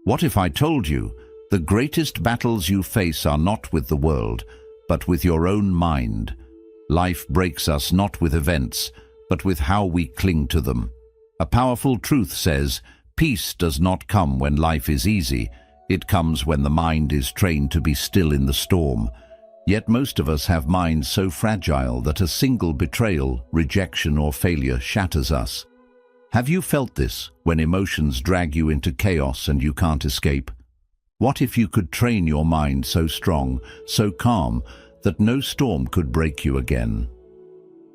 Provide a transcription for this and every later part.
What if I told you the greatest battles you face are not with the world, but with your own mind? Life breaks us not with events, but with how we cling to them. A powerful truth says, peace does not come when life is easy. It comes when the mind is trained to be still in the storm. Yet most of us have minds so fragile that a single betrayal, rejection, or failure shatters us. Have you felt this when emotions drag you into chaos and you can't escape? What if you could train your mind so strong, so calm, that no storm could break you again?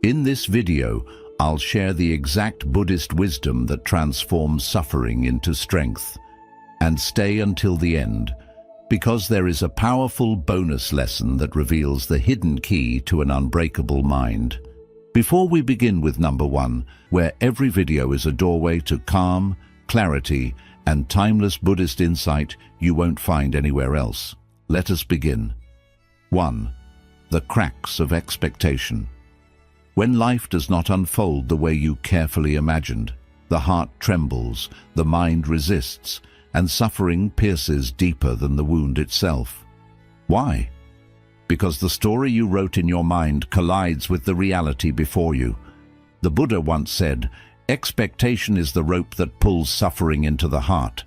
In this video, I'll share the exact Buddhist wisdom that transforms suffering into strength. And stay until the end, because there is a powerful bonus lesson that reveals the hidden key to an unbreakable mind. Before we begin with number 1, where every video is a doorway to calm, clarity, and timeless Buddhist insight you won't find anywhere else, let us begin. 1. The cracks of expectation. When life does not unfold the way you carefully imagined, the heart trembles, the mind resists, and suffering pierces deeper than the wound itself. Why? Because the story you wrote in your mind collides with the reality before you. The Buddha once said, expectation is the rope that pulls suffering into the heart.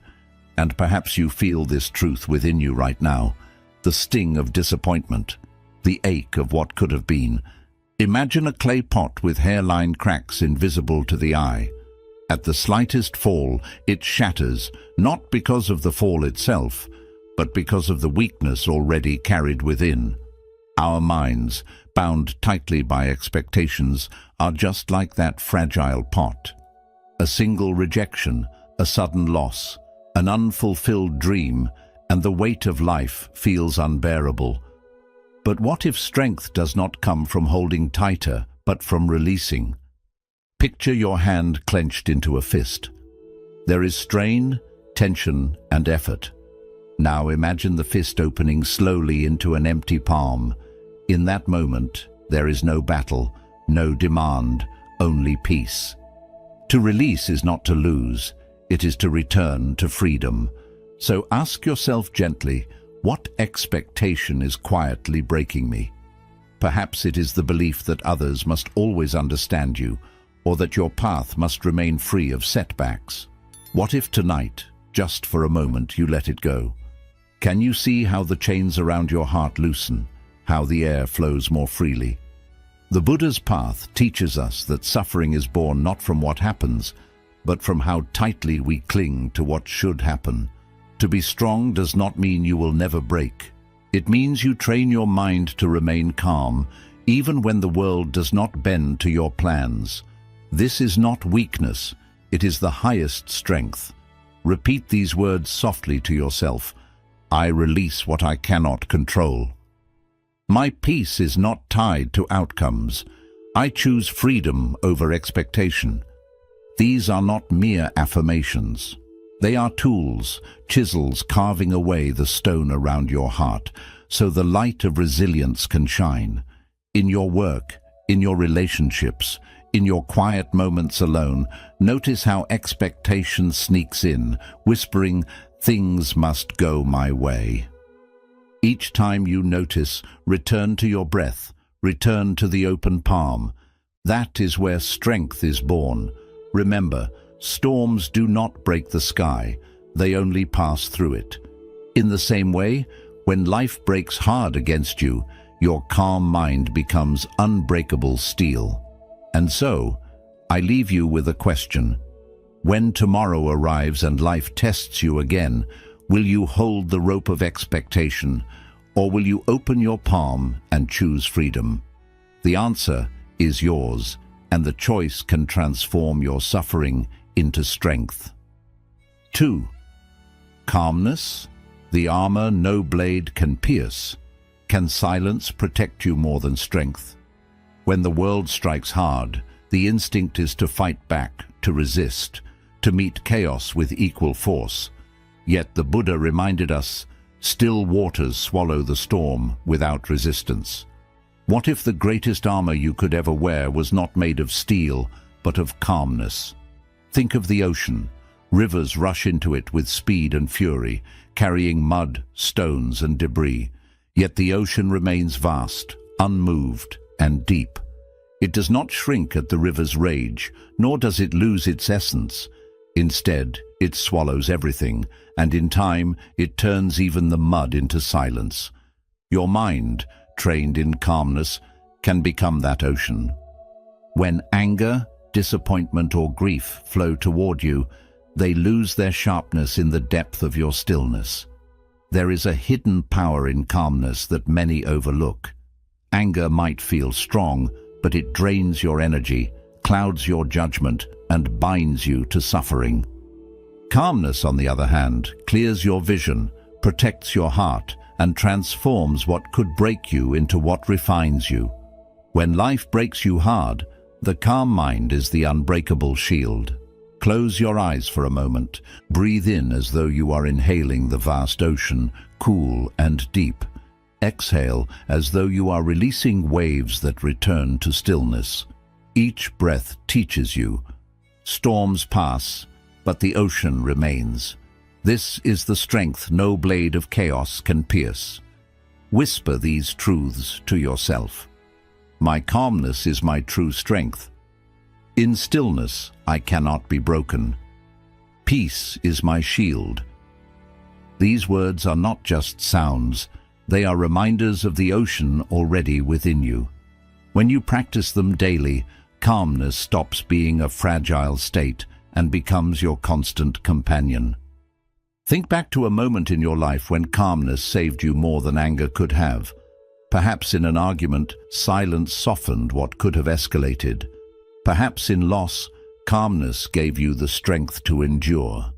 And perhaps you feel this truth within you right now, the sting of disappointment, the ache of what could have been. Imagine a clay pot with hairline cracks invisible to the eye. At the slightest fall, it shatters, not because of the fall itself, but because of the weakness already carried within. Our minds, bound tightly by expectations, are just like that fragile pot. A single rejection, a sudden loss, an unfulfilled dream, and the weight of life feels unbearable. But what if strength does not come from holding tighter, but from releasing? Picture your hand clenched into a fist. There is strain, tension, and effort. Now imagine the fist opening slowly into an empty palm. In that moment, there is no battle, no demand, only peace. To release is not to lose, it is to return to freedom. So ask yourself gently, what expectation is quietly breaking me? Perhaps it is the belief that others must always understand you, or that your path must remain free of setbacks. What if tonight, just for a moment, you let it go? Can you see how the chains around your heart loosen, how the air flows more freely? The Buddha's path teaches us that suffering is born not from what happens, but from how tightly we cling to what should happen. To be strong does not mean you will never break. It means you train your mind to remain calm, even when the world does not bend to your plans. This is not weakness, it is the highest strength. Repeat these words softly to yourself. I release what I cannot control. My peace is not tied to outcomes. I choose freedom over expectation. These are not mere affirmations. They are tools, chisels carving away the stone around your heart, so the light of resilience can shine. In your work, in your relationships, in your quiet moments alone, notice how expectation sneaks in, whispering, "Things must go my way." Each time you notice, return to your breath, return to the open palm. That is where strength is born. Remember, storms do not break the sky, they only pass through it. In the same way, when life breaks hard against you, your calm mind becomes unbreakable steel. And so, I leave you with a question. When tomorrow arrives and life tests you again, will you hold the rope of expectation, or will you open your palm and choose freedom? The answer is yours, and the choice can transform your suffering into strength. 2. Calmness, the armor no blade can pierce. Can silence protect you more than strength? When the world strikes hard, the instinct is to fight back, to resist, to meet chaos with equal force. Yet the Buddha reminded us, still waters swallow the storm without resistance. What if the greatest armor you could ever wear was not made of steel, but of calmness? Think of the ocean, Rivers rush into it with speed and fury, carrying mud, stones, and debris. Yet the ocean remains vast, unmoved, and deep. It does not shrink at the river's rage, nor does it lose its essence. Instead, it swallows everything, and in time, it turns even the mud into silence. Your mind, trained in calmness, can become that ocean. When anger, disappointment, or grief flow toward you, they lose their sharpness in the depth of your stillness. There is a hidden power in calmness that many overlook. Anger might feel strong, but it drains your energy, clouds your judgment, and binds you to suffering. Calmness, on the other hand, clears your vision, protects your heart, and transforms what could break you into what refines you. When life breaks you hard, the calm mind is the unbreakable shield. Close your eyes for a moment. Breathe in as though you are inhaling the vast ocean, cool and deep. Exhale as though you are releasing waves that return to stillness. Each breath teaches you. Storms pass, but the ocean remains. This is the strength no blade of chaos can pierce. Whisper these truths to yourself. My calmness is my true strength. In stillness, I cannot be broken. Peace is my shield. These words are not just sounds, they are reminders of the ocean already within you. When you practice them daily, calmness stops being a fragile state and becomes your constant companion. Think back to a moment in your life when calmness saved you more than anger could have. Perhaps in an argument, silence softened what could have escalated. Perhaps in loss, calmness gave you the strength to endure.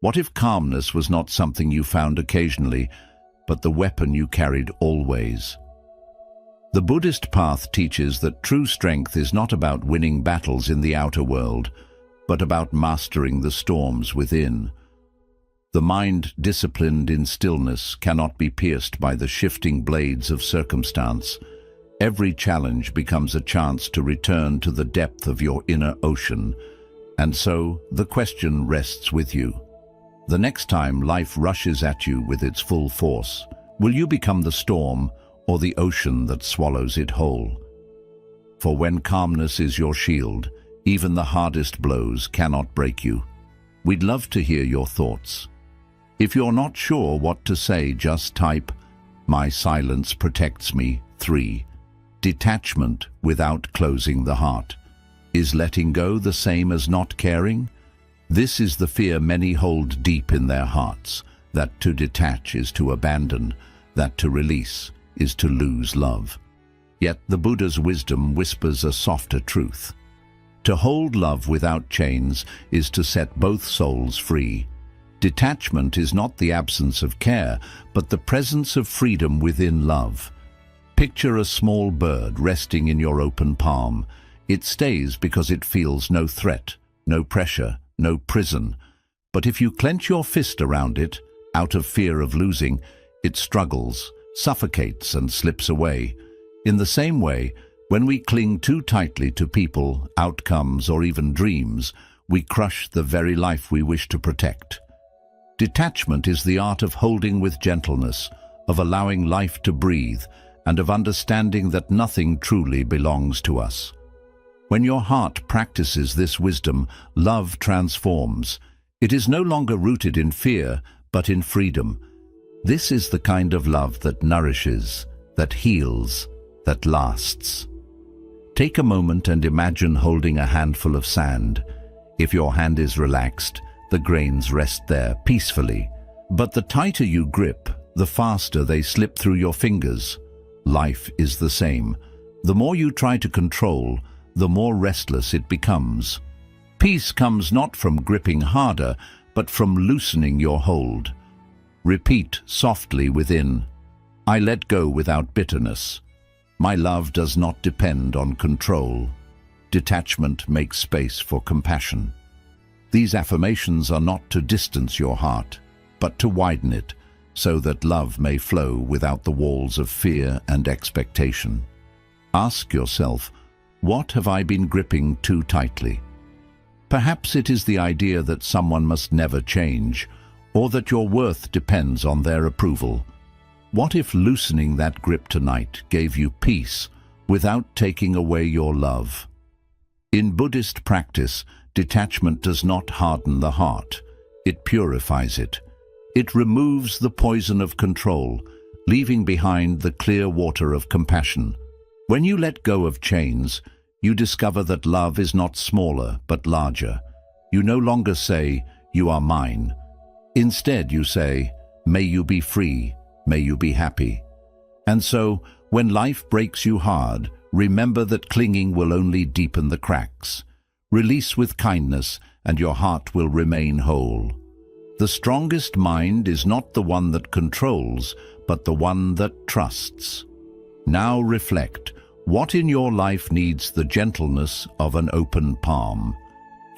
What if calmness was not something you found occasionally, but the weapon you carried always? The Buddhist path teaches that true strength is not about winning battles in the outer world, but about mastering the storms within. The mind disciplined in stillness cannot be pierced by the shifting blades of circumstance. Every challenge becomes a chance to return to the depth of your inner ocean, and so the question rests with you. The next time life rushes at you with its full force, will you become the storm or the ocean that swallows it whole? For when calmness is your shield, even the hardest blows cannot break you. We'd love to hear your thoughts. If you're not sure what to say, just type, "My silence protects me." 3. Detachment without closing the heart. Is letting go the same as not caring? This is the fear many hold deep in their hearts, that to detach is to abandon, that to release is to lose love. Yet the Buddha's wisdom whispers a softer truth. To hold love without chains is to set both souls free. Detachment is not the absence of care, but the presence of freedom within love. Picture a small bird resting in your open palm. It stays because it feels no threat, no pressure, no prison. But if you clench your fist around it, out of fear of losing, it struggles, suffocates, and slips away. In the same way, when we cling too tightly to people, outcomes, or even dreams, we crush the very life we wish to protect. Detachment is the art of holding with gentleness, of allowing life to breathe, and of understanding that nothing truly belongs to us. When your heart practices this wisdom, love transforms. It is no longer rooted in fear, but in freedom. This is the kind of love that nourishes, that heals, that lasts. Take a moment and imagine holding a handful of sand. If your hand is relaxed, the grains rest there peacefully. But the tighter you grip, the faster they slip through your fingers. Life is the same. The more you try to control, the more restless it becomes. Peace comes not from gripping harder, but from loosening your hold. Repeat softly within, "I let go without bitterness. My love does not depend on control. Detachment makes space for compassion." These affirmations are not to distance your heart, but to widen it, so that love may flow without the walls of fear and expectation. Ask yourself, what have I been gripping too tightly? Perhaps it is the idea that someone must never change, or that your worth depends on their approval. What if loosening that grip tonight gave you peace without taking away your love? In Buddhist practice, detachment does not harden the heart. It purifies it. It removes the poison of control, leaving behind the clear water of compassion. When you let go of chains, you discover that love is not smaller but larger. You no longer say, "You are mine." Instead you say, "May you be free, may you be happy." And so, when life breaks you hard, remember that clinging will only deepen the cracks. Release with kindness, and your heart will remain whole. The strongest mind is not the one that controls, but the one that trusts. Now reflect. What in your life needs the gentleness of an open palm?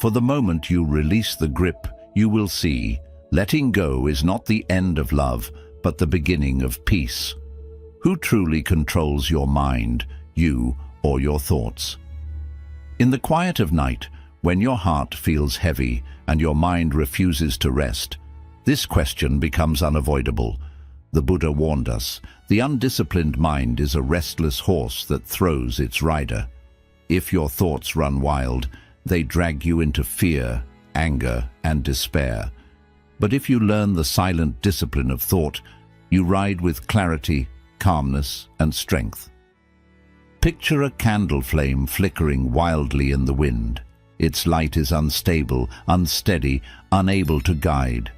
For the moment you release the grip, you will see, letting go is not the end of love, but the beginning of peace. Who truly controls your mind, you or your thoughts? In the quiet of night, when your heart feels heavy and your mind refuses to rest, this question becomes unavoidable. The Buddha warned us, the undisciplined mind is a restless horse that throws its rider. If your thoughts run wild, they drag you into fear, anger, and despair. But if you learn the silent discipline of thought, you ride with clarity, calmness, and strength. Picture a candle flame flickering wildly in the wind. Its light is unstable, unsteady, unable to guide.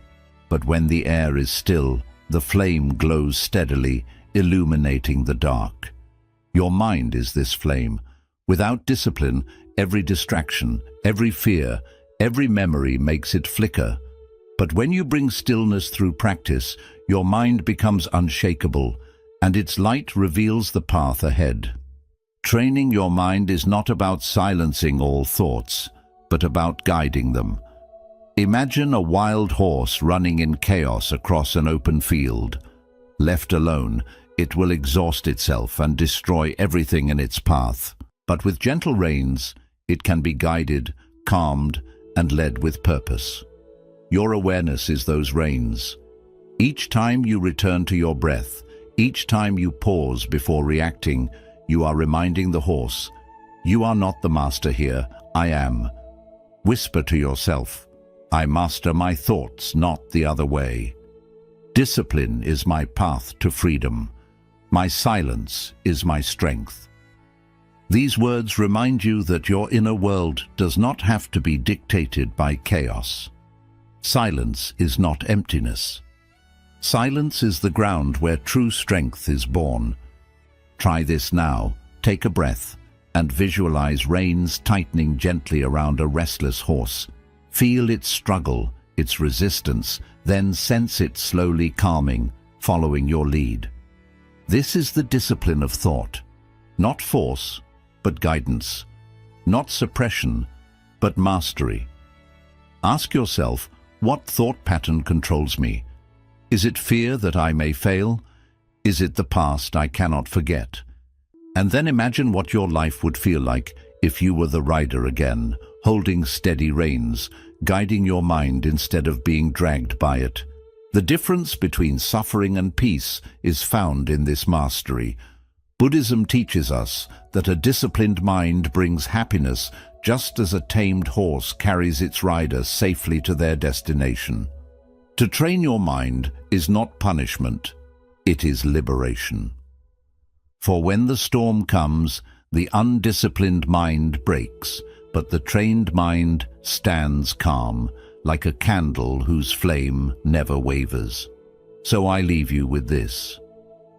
But when the air is still, the flame glows steadily, illuminating the dark. Your mind is this flame. Without discipline, every distraction, every fear, every memory makes it flicker. But when you bring stillness through practice, your mind becomes unshakable, and its light reveals the path ahead. Training your mind is not about silencing all thoughts, but about guiding them. Imagine a wild horse running in chaos across an open field. Left alone, it will exhaust itself and destroy everything in its path. But with gentle reins, it can be guided, calmed, and led with purpose. Your awareness is those reins. Each time you return to your breath, each time you pause before reacting, you are reminding the horse, "You are not the master here, I am." Whisper to yourself, "I master my thoughts, not the other way. Discipline is my path to freedom. My silence is my strength." These words remind you that your inner world does not have to be dictated by chaos. Silence is not emptiness. Silence is the ground where true strength is born. Try this now. Take a breath and visualize reins tightening gently around a restless horse. Feel its struggle, its resistance, then sense it slowly calming, following your lead. This is the discipline of thought. Not force, but guidance. Not suppression, but mastery. Ask yourself, what thought pattern controls me? Is it fear that I may fail? Is it the past I cannot forget? And then imagine what your life would feel like if you were the rider again, holding steady reins, guiding your mind instead of being dragged by it. The difference between suffering and peace is found in this mastery. Buddhism teaches us that a disciplined mind brings happiness just as a tamed horse carries its rider safely to their destination. To train your mind is not punishment, it is liberation. For when the storm comes, the undisciplined mind breaks, but the trained mind stands calm, like a candle whose flame never wavers. So I leave you with this.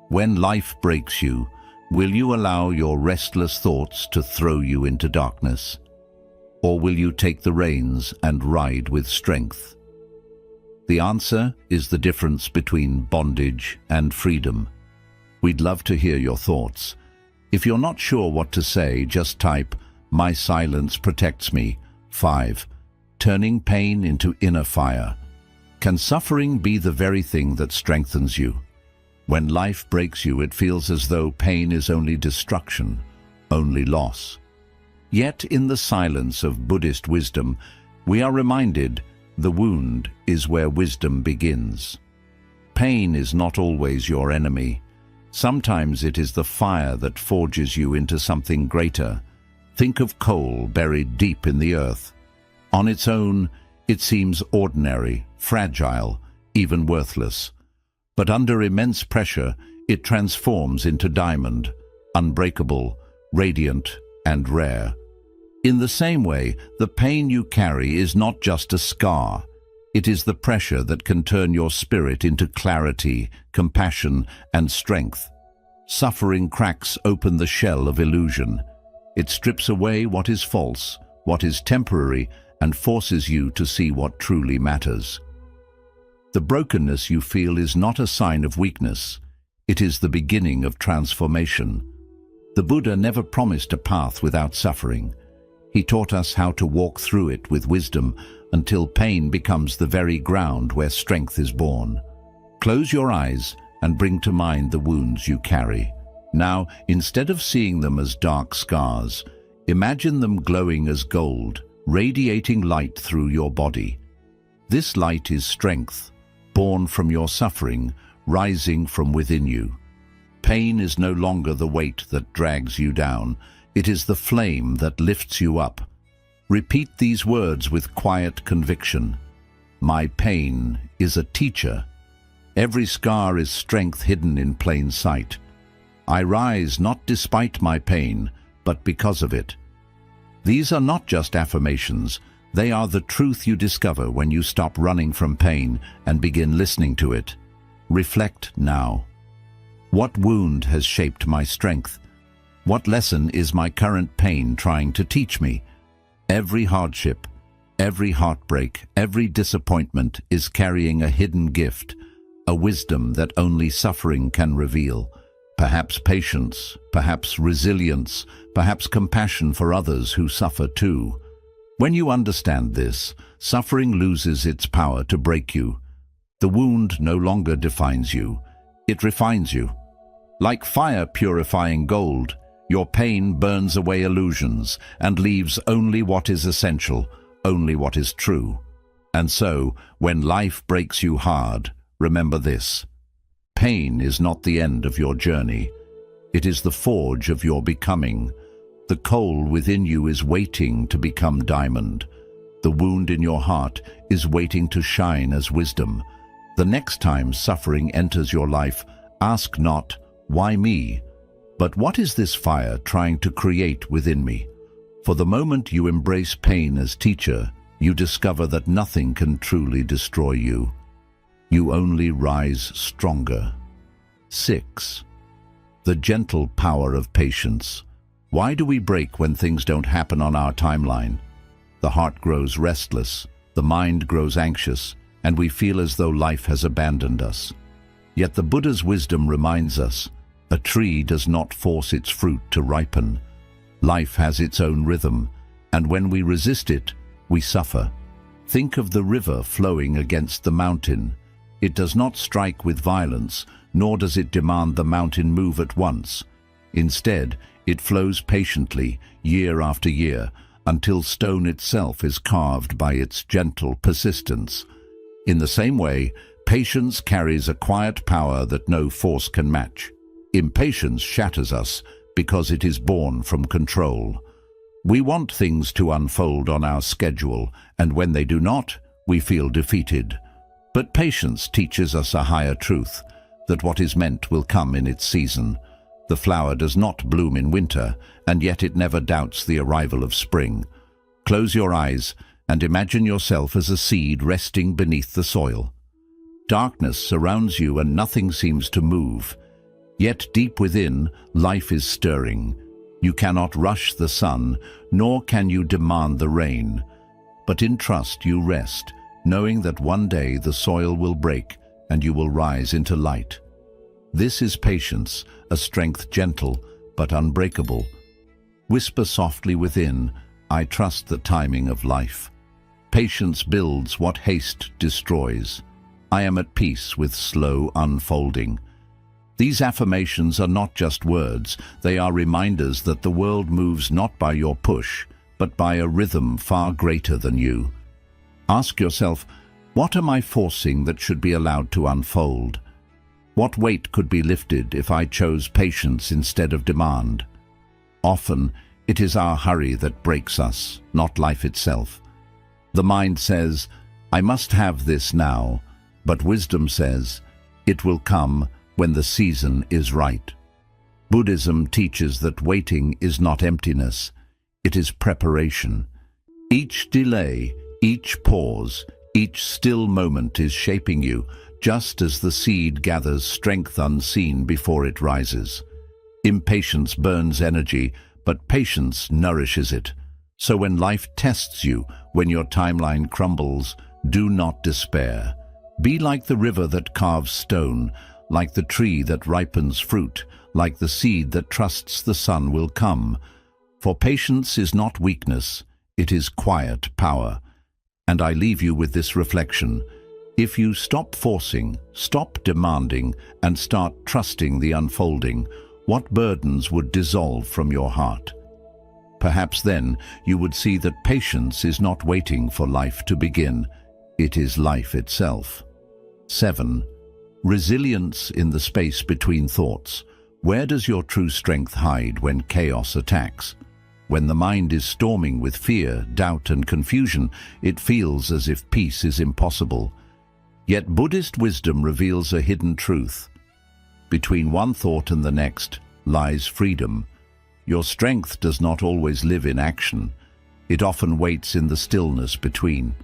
When life breaks you, will you allow your restless thoughts to throw you into darkness? Or will you take the reins and ride with strength? The answer is the difference between bondage and freedom. We'd love to hear your thoughts. If you're not sure what to say, just type, "My silence protects me." 5. Turning pain into inner fire. Can suffering be the very thing that strengthens you? When life breaks you, it feels as though pain is only destruction, only loss. Yet in the silence of Buddhist wisdom, We are reminded the wound is where wisdom begins. Pain is not always your enemy. Sometimes it is the fire that forges you into something greater. Think of coal buried deep in the earth. On its own, it seems ordinary, fragile, even worthless. But under immense pressure, it transforms into diamond, unbreakable, radiant, and rare. In the same way, the pain you carry is not just a scar. It is the pressure that can turn your spirit into clarity, compassion, and strength. Suffering cracks open the shell of illusion. It strips away what is false, what is temporary, and forces you to see what truly matters. The brokenness you feel is not a sign of weakness. It is the beginning of transformation. The Buddha never promised a path without suffering. He taught us how to walk through it with wisdom until pain becomes the very ground where strength is born. Close your eyes and bring to mind the wounds you carry. Now, instead of seeing them as dark scars, imagine them glowing as gold, radiating light through your body. This light is strength, born from your suffering, rising from within you. Pain is no longer the weight that drags you down. It is the flame that lifts you up. Repeat these words with quiet conviction. My pain is a teacher. Every scar is strength hidden in plain sight. I rise not despite my pain, but because of it. These are not just affirmations. They are the truth you discover when you stop running from pain and begin listening to it. Reflect now. What wound has shaped my strength? What lesson is my current pain trying to teach me? Every hardship, every heartbreak, every disappointment is carrying a hidden gift, a wisdom that only suffering can reveal. Perhaps patience, perhaps resilience, perhaps compassion for others who suffer too. When you understand this, suffering loses its power to break you. The wound no longer defines you. It refines you. Like fire purifying gold, your pain burns away illusions and leaves only what is essential, only what is true. And so, when life breaks you hard, remember this. Pain is not the end of your journey. It is the forge of your becoming. The coal within you is waiting to become diamond. The wound in your heart is waiting to shine as wisdom. The next time suffering enters your life, ask not, why me? But what is this fire trying to create within me? For the moment you embrace pain as teacher, you discover that nothing can truly destroy you. You only rise stronger. 6. The gentle power of patience. Why do we break when things don't happen on our timeline? The heart grows restless, the mind grows anxious, and we feel as though life has abandoned us. Yet the Buddha's wisdom reminds us, a tree does not force its fruit to ripen. Life has its own rhythm, and when we resist it, we suffer. Think of the river flowing against the mountain. It does not strike with violence, nor does it demand the mountain move at once. Instead, it flows patiently, year after year, until stone itself is carved by its gentle persistence. In the same way, patience carries a quiet power that no force can match. Impatience shatters us because it is born from control. We want things to unfold on our schedule, and when they do not, we feel defeated. But patience teaches us a higher truth, that what is meant will come in its season. The flower does not bloom in winter, and yet it never doubts the arrival of spring. Close your eyes and imagine yourself as a seed resting beneath the soil. Darkness surrounds you and nothing seems to move. Yet deep within, life is stirring. You cannot rush the sun, nor can you demand the rain. But in trust you rest, knowing that one day the soil will break and you will rise into light. This is patience, a strength gentle but unbreakable. Whisper softly within, I trust the timing of life. Patience builds what haste destroys. I am at peace with slow unfolding. These affirmations are not just words, they are reminders that the world moves not by your push, but by a rhythm far greater than you. Ask yourself, what am I forcing that should be allowed to unfold? What weight could be lifted if I chose patience instead of demand? Often, it is our hurry that breaks us, not life itself. The mind says, I must have this now, but wisdom says, it will come when the season is right. Buddhism teaches that waiting is not emptiness, it is preparation. Each delay, each pause, each still moment is shaping you, just as the seed gathers strength unseen before it rises. Impatience burns energy, but patience nourishes it. So when life tests you, when your timeline crumbles, do not despair. Be like the river that carves stone, like the tree that ripens fruit, like the seed that trusts the sun will come. For patience is not weakness, it is quiet power. And I leave you with this reflection. If you stop forcing, stop demanding, and start trusting the unfolding, what burdens would dissolve from your heart? Perhaps then you would see that patience is not waiting for life to begin. It is life itself. 7. Resilience in the space between thoughts. Where does your true strength hide when chaos attacks? When the mind is storming with fear, doubt, and confusion, it feels as if peace is impossible. Yet Buddhist wisdom reveals a hidden truth. Between one thought and the next lies freedom. Your strength does not always live in action. It often waits in the stillness between.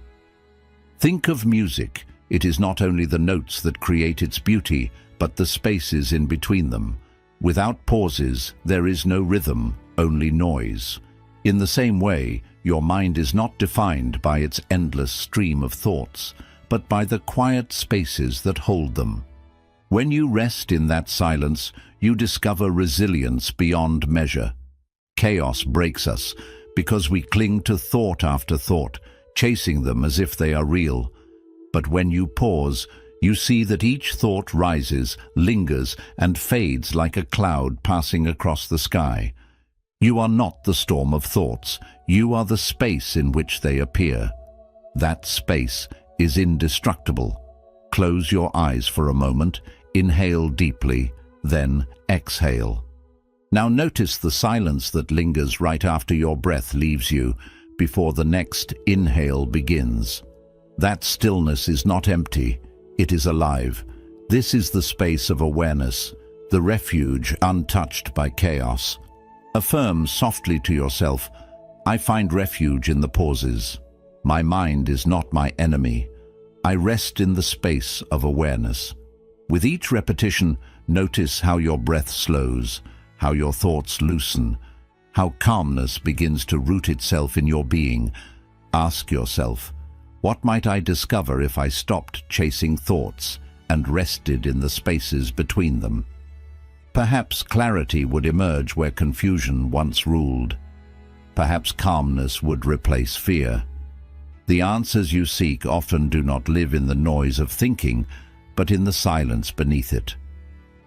Think of music. It is not only the notes that create its beauty, but the spaces in between them. Without pauses, there is no rhythm, only noise. In the same way, your mind is not defined by its endless stream of thoughts, but by the quiet spaces that hold them. When you rest in that silence, you discover resilience beyond measure. Chaos breaks us because we cling to thought after thought, chasing them as if they are real. But when you pause, you see that each thought rises, lingers, and fades like a cloud passing across the sky. You are not the storm of thoughts, you are the space in which they appear. That space is indestructible. Close your eyes for a moment, inhale deeply, then exhale. Now notice the silence that lingers right after your breath leaves you, before the next inhale begins. That stillness is not empty, it is alive. This is the space of awareness, the refuge untouched by chaos. Affirm softly to yourself, I find refuge in the pauses. My mind is not my enemy. I rest in the space of awareness. With each repetition, notice how your breath slows, how your thoughts loosen, how calmness begins to root itself in your being. Ask yourself, what might I discover if I stopped chasing thoughts and rested in the spaces between them? Perhaps clarity would emerge where confusion once ruled. Perhaps calmness would replace fear. The answers you seek often do not live in the noise of thinking, but in the silence beneath it.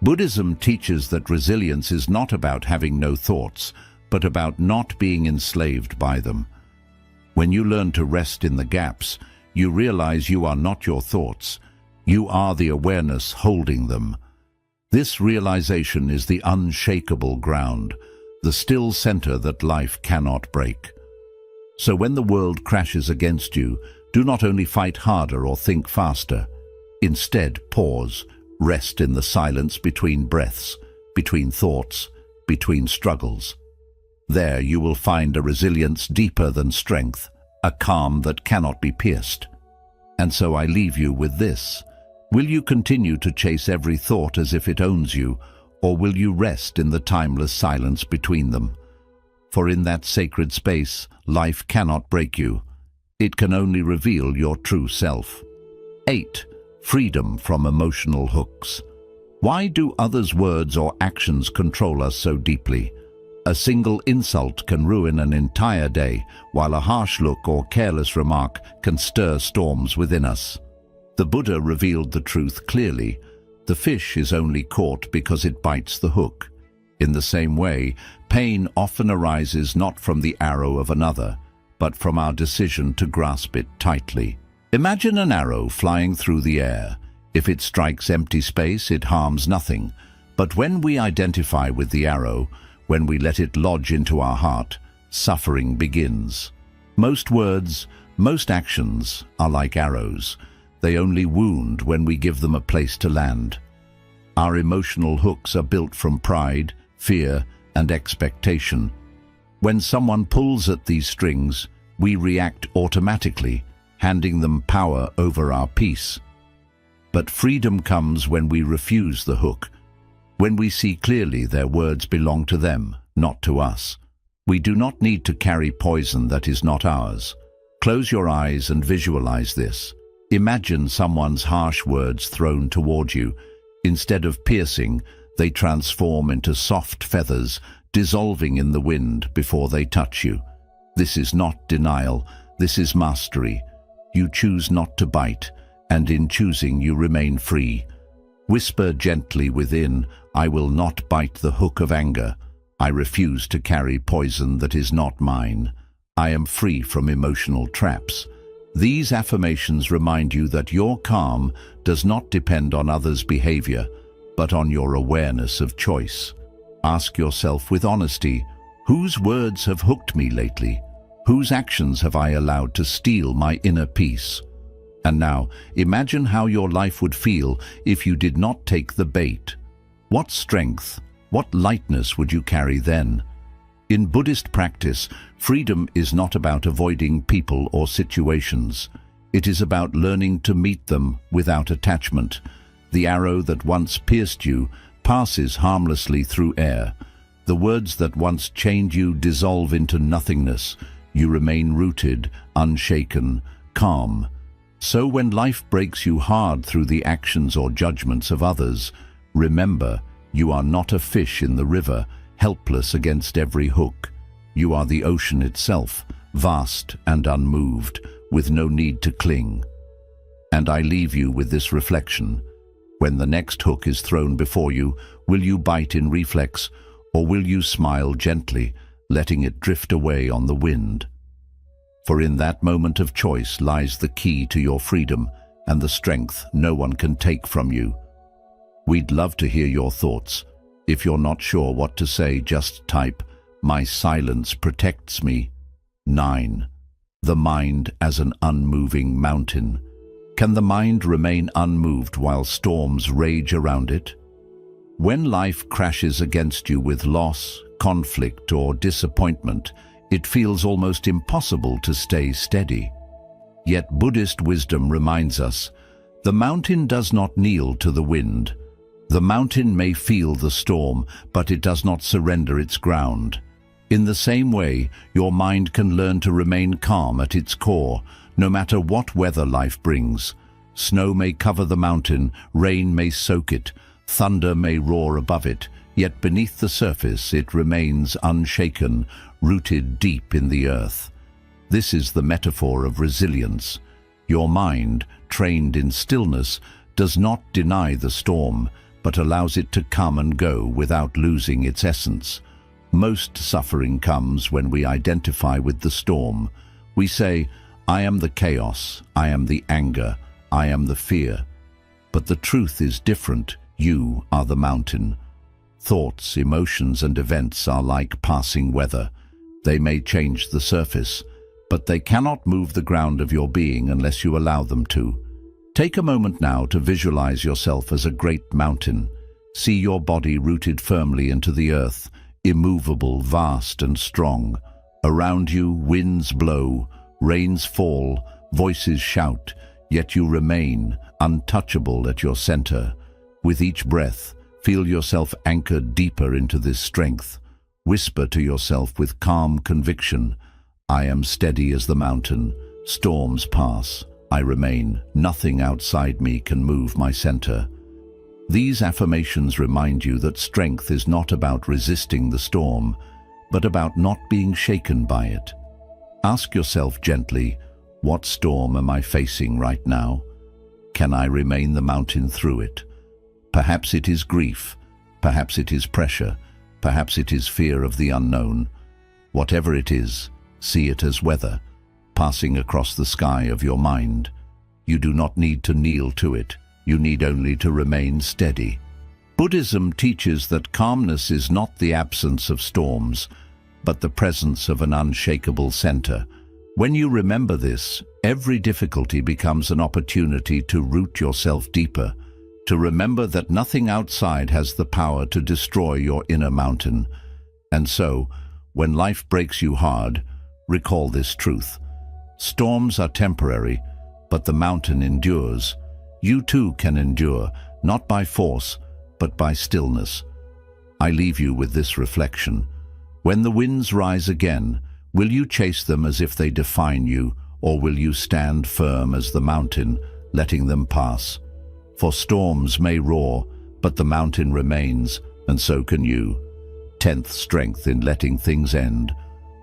Buddhism teaches that resilience is not about having no thoughts, but about not being enslaved by them. When you learn to rest in the gaps, you realize you are not your thoughts. You are the awareness holding them. This realization is the unshakable ground, the still center that life cannot break. So when the world crashes against you, do not only fight harder or think faster. Instead, pause, rest in the silence between breaths, between thoughts, between struggles. There you will find a resilience deeper than strength, a calm that cannot be pierced. And so I leave you with this. Will you continue to chase every thought as if it owns you, or will you rest in the timeless silence between them? For in that sacred space, life cannot break you. It can only reveal your true self. 8. Freedom from emotional hooks. Why do others' words or actions control us so deeply? A single insult can ruin an entire day, while a harsh look or careless remark can stir storms within us. The Buddha revealed the truth clearly. The fish is only caught because it bites the hook. In the same way, pain often arises not from the arrow of another, but from our decision to grasp it tightly. Imagine an arrow flying through the air. If it strikes empty space, it harms nothing. But when we identify with the arrow, when we let it lodge into our heart, suffering begins. Most words, most actions are like arrows. They only wound when we give them a place to land. Our emotional hooks are built from pride, fear, and expectation. When someone pulls at these strings, we react automatically, handing them power over our peace. But freedom comes when we refuse the hook, when we see clearly their words belong to them, not to us. We do not need to carry poison that is not ours. Close your eyes and visualize this. Imagine someone's harsh words thrown toward you. Instead of piercing, they transform into soft feathers, dissolving in the wind before they touch you. This is not denial, this is mastery. You choose not to bite, and in choosing you remain free. Whisper gently within, I will not bite the hook of anger. I refuse to carry poison that is not mine. I am free from emotional traps. These affirmations remind you that your calm does not depend on others' behavior, but on your awareness of choice. Ask yourself with honesty, whose words have hooked me lately? Whose actions have I allowed to steal my inner peace? And now, imagine how your life would feel if you did not take the bait. What strength, what lightness would you carry then? In Buddhist practice, freedom is not about avoiding people or situations. It is about learning to meet them without attachment. The arrow that once pierced you passes harmlessly through air. The words that once chained you dissolve into nothingness. You remain rooted, unshaken, calm. So when life breaks you hard through the actions or judgments of others, remember, you are not a fish in the river, helpless against every hook. You are the ocean itself, vast and unmoved, with no need to cling. And I leave you with this reflection. When the next hook is thrown before you, will you bite in reflex, or will you smile gently, letting it drift away on the wind? For in that moment of choice lies the key to your freedom and the strength no one can take from you. We'd love to hear your thoughts. If you're not sure what to say, just type, "My silence protects me." 9. The mind as an unmoving mountain. Can the mind remain unmoved while storms rage around it? When life crashes against you with loss, conflict, or disappointment, it feels almost impossible to stay steady. Yet Buddhist wisdom reminds us, the mountain does not kneel to the wind. The mountain may feel the storm, but it does not surrender its ground. In the same way, your mind can learn to remain calm at its core, no matter what weather life brings. Snow may cover the mountain, rain may soak it, thunder may roar above it, yet beneath the surface it remains unshaken, rooted deep in the earth. This is the metaphor of resilience. Your mind, trained in stillness, does not deny the storm, but allows it to come and go without losing its essence. Most suffering comes when we identify with the storm. We say, I am the chaos, I am the anger, I am the fear. But the truth is different. You are the mountain. Thoughts, emotions, and events are like passing weather. They may change the surface, but they cannot move the ground of your being unless you allow them to. Take a moment now to visualize yourself as a great mountain. See your body rooted firmly into the earth, immovable, vast, and strong. Around you, winds blow, rains fall, voices shout, yet you remain untouchable at your center. With each breath, feel yourself anchored deeper into this strength. Whisper to yourself with calm conviction, I am steady as the mountain. Storms pass. I remain. Nothing outside me can move my center. These affirmations remind you that strength is not about resisting the storm, but about not being shaken by it. Ask yourself gently, what storm am I facing right now? Can I remain the mountain through it? Perhaps it is grief, perhaps it is pressure, perhaps it is fear of the unknown. Whatever it is, see it as weather, passing across the sky of your mind. You do not need to kneel to it. You need only to remain steady. Buddhism teaches that calmness is not the absence of storms, but the presence of an unshakable center. When you remember this, every difficulty becomes an opportunity to root yourself deeper, to remember that nothing outside has the power to destroy your inner mountain. And so, when life breaks you hard, recall this truth. Storms are temporary, but the mountain endures. You too can endure, not by force, but by stillness. I leave you with this reflection. When the winds rise again, will you chase them as if they define you, or will you stand firm as the mountain, letting them pass? For storms may roar, but the mountain remains, and so can you. 10th strength in letting things end.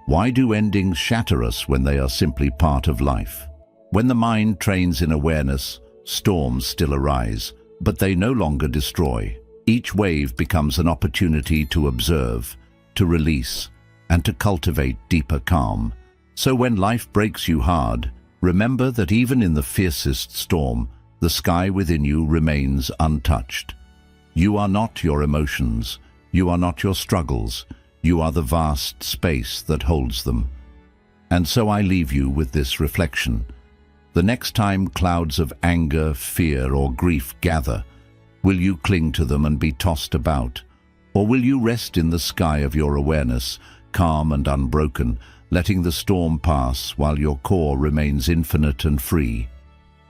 Why do endings shatter us when they are simply part of life? When the mind trains in awareness, storms still arise, but they no longer destroy. Each wave becomes an opportunity to observe, to release, and to cultivate deeper calm. So when life breaks you hard, remember that even in the fiercest storm, the sky within you remains untouched. You are not your emotions. You are not your struggles. You are the vast space that holds them. And so I leave you with this reflection. The next time clouds of anger, fear, or grief gather, will you cling to them and be tossed about? Or will you rest in the sky of your awareness, calm and unbroken, letting the storm pass while your core remains infinite and free?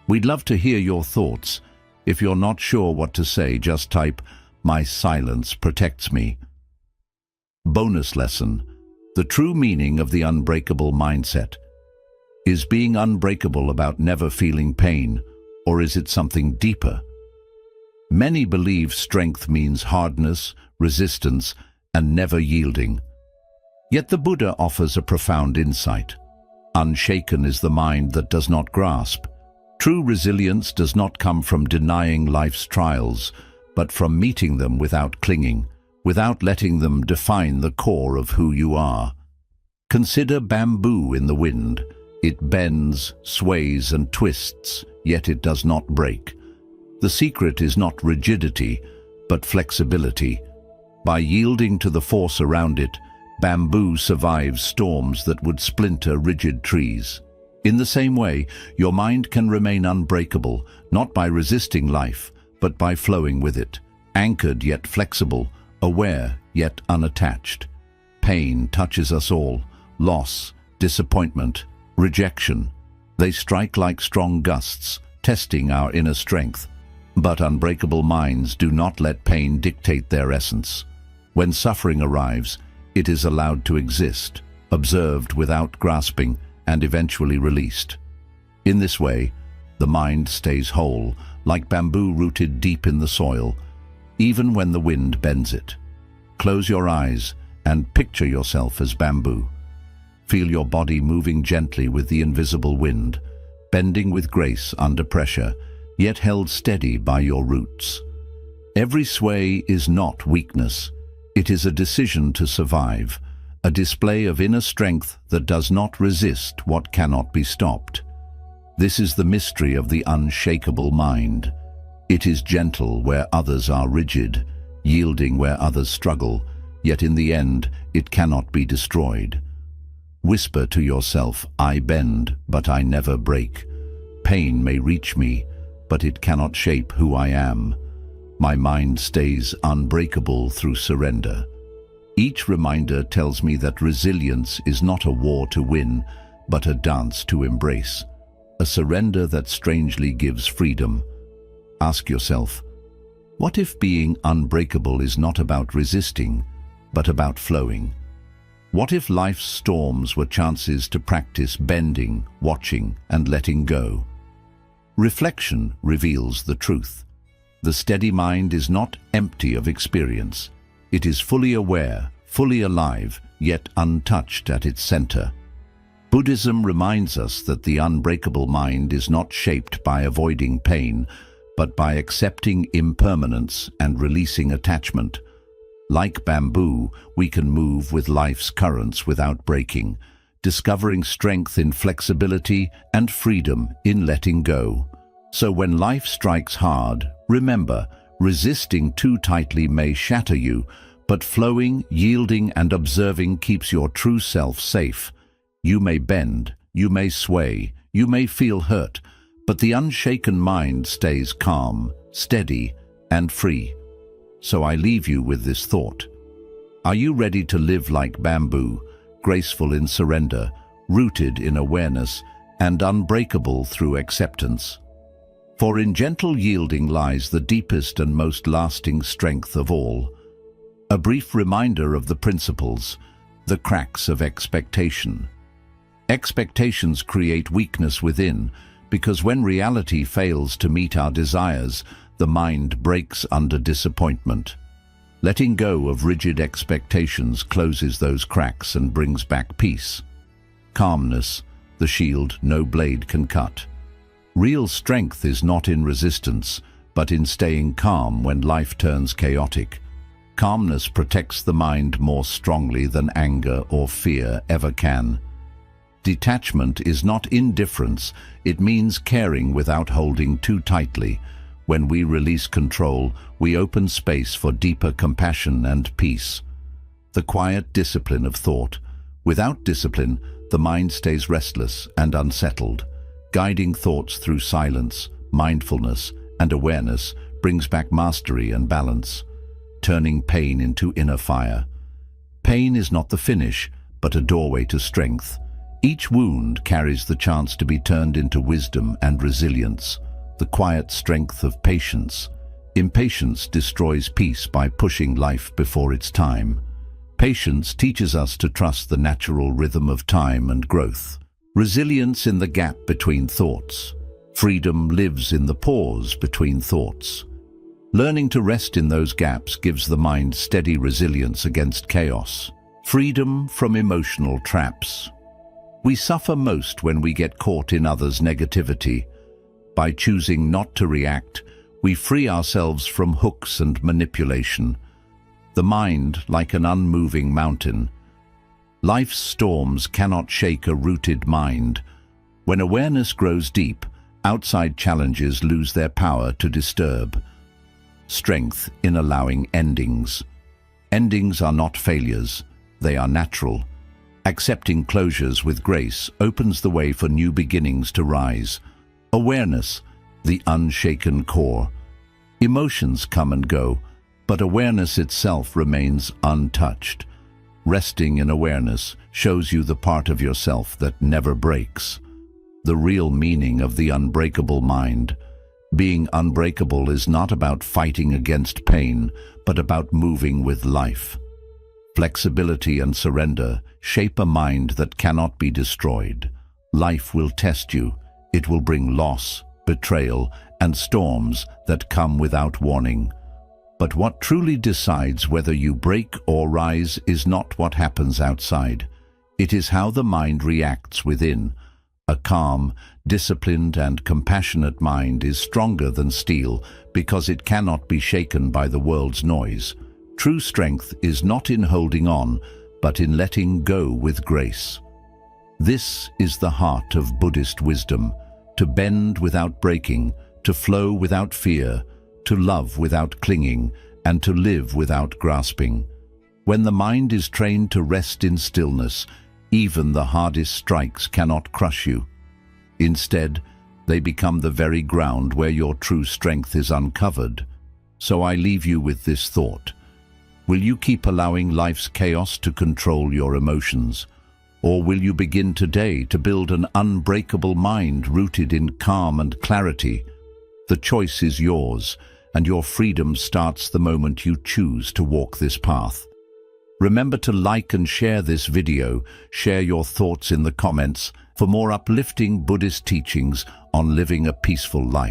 We'd love to hear your thoughts. If you're not sure what to say, just type, "My silence protects me." Bonus lesson: the true meaning of the unbreakable mindset. Is being unbreakable about never feeling pain, or is it something deeper? Many believe strength means hardness, resistance, and never yielding. Yet the Buddha offers a profound insight. Unshaken is the mind that does not grasp. True resilience does not come from denying life's trials, but from meeting them without clinging, without letting them define the core of who you are. Consider bamboo in the wind. It bends, sways, and twists, yet it does not break. The secret is not rigidity, but flexibility. By yielding to the force around it, bamboo survives storms that would splinter rigid trees. In the same way, your mind can remain unbreakable, not by resisting life, but by flowing with it, anchored yet flexible, aware yet unattached. Pain touches us all. Loss, disappointment, rejection. They strike like strong gusts, testing our inner strength. But unbreakable minds do not let pain dictate their essence. When suffering arrives, it is allowed to exist, observed without grasping, and eventually released. In this way, the mind stays whole, like bamboo rooted deep in the soil, even when the wind bends it. Close your eyes and picture yourself as bamboo. Feel your body moving gently with the invisible wind, bending with grace under pressure, yet held steady by your roots. Every sway is not weakness. It is a decision to survive, a display of inner strength that does not resist what cannot be stopped. This is the mystery of the unshakable mind. It is gentle where others are rigid, yielding where others struggle, yet in the end it cannot be destroyed. Whisper to yourself, "I bend, but I never break. Pain may reach me, but it cannot shape who I am. My mind stays unbreakable through surrender." Each reminder tells me that resilience is not a war to win, but a dance to embrace, a surrender that strangely gives freedom. Ask yourself, what if being unbreakable is not about resisting, but about flowing? What if life's storms were chances to practice bending, watching, and letting go? Reflection reveals the truth. The steady mind is not empty of experience. It is fully aware, fully alive, yet untouched at its center. Buddhism reminds us that the unbreakable mind is not shaped by avoiding pain, but by accepting impermanence and releasing attachment. Like bamboo, we can move with life's currents without breaking, discovering strength in flexibility and freedom in letting go. So when life strikes hard, remember, resisting too tightly may shatter you, but flowing, yielding, and observing keeps your true self safe. You may bend, you may sway, you may feel hurt, but the unshaken mind stays calm, steady, and free. So I leave you with this thought. Are you ready to live like bamboo, graceful in surrender, rooted in awareness, and unbreakable through acceptance? For in gentle yielding lies the deepest and most lasting strength of all. A brief reminder of the principles, the cracks of expectation. Expectations create weakness within, because when reality fails to meet our desires, the mind breaks under disappointment. Letting go of rigid expectations closes those cracks and brings back peace. Calmness, the shield no blade can cut. Real strength is not in resistance, but in staying calm when life turns chaotic. Calmness protects the mind more strongly than anger or fear ever can. Detachment is not indifference, it means caring without holding too tightly. When we release control, we open space for deeper compassion and peace. The quiet discipline of thought. Without discipline, the mind stays restless and unsettled. Guiding thoughts through silence, mindfulness, and awareness brings back mastery and balance, turning pain into inner fire. Pain is not the finish, but a doorway to strength. Each wound carries the chance to be turned into wisdom and resilience, the quiet strength of patience. Impatience destroys peace by pushing life before its time. Patience teaches us to trust the natural rhythm of time and growth. Resilience in the gap between thoughts. Freedom lives in the pause between thoughts. Learning to rest in those gaps gives the mind steady resilience against chaos. Freedom from emotional traps. We suffer most when we get caught in others' negativity. By choosing not to react, we free ourselves from hooks and manipulation. The mind, like an unmoving mountain. Life's storms cannot shake a rooted mind. When awareness grows deep, outside challenges lose their power to disturb. Strength in allowing endings. Endings are not failures, they are natural. Accepting closures with grace opens the way for new beginnings to rise. Awareness, the unshaken core. Emotions come and go, but awareness itself remains untouched. Resting in awareness shows you the part of yourself that never breaks. The real meaning of the unbreakable mind. Being unbreakable is not about fighting against pain, but about moving with life. Flexibility and surrender shape a mind that cannot be destroyed. Life will test you. It will bring loss, betrayal, and storms that come without warning. But what truly decides whether you break or rise is not what happens outside. It is how the mind reacts within. A calm, disciplined, and compassionate mind is stronger than steel because it cannot be shaken by the world's noise. True strength is not in holding on, but in letting go with grace. This is the heart of Buddhist wisdom: to bend without breaking, to flow without fear, to love without clinging, and to live without grasping. When the mind is trained to rest in stillness, even the hardest strikes cannot crush you. Instead, they become the very ground where your true strength is uncovered. So I leave you with this thought. Will you keep allowing life's chaos to control your emotions? Or will you begin today to build an unbreakable mind rooted in calm and clarity? The choice is yours, and your freedom starts the moment you choose to walk this path. Remember to like and share this video. Share your thoughts in the comments for more uplifting Buddhist teachings on living a peaceful life.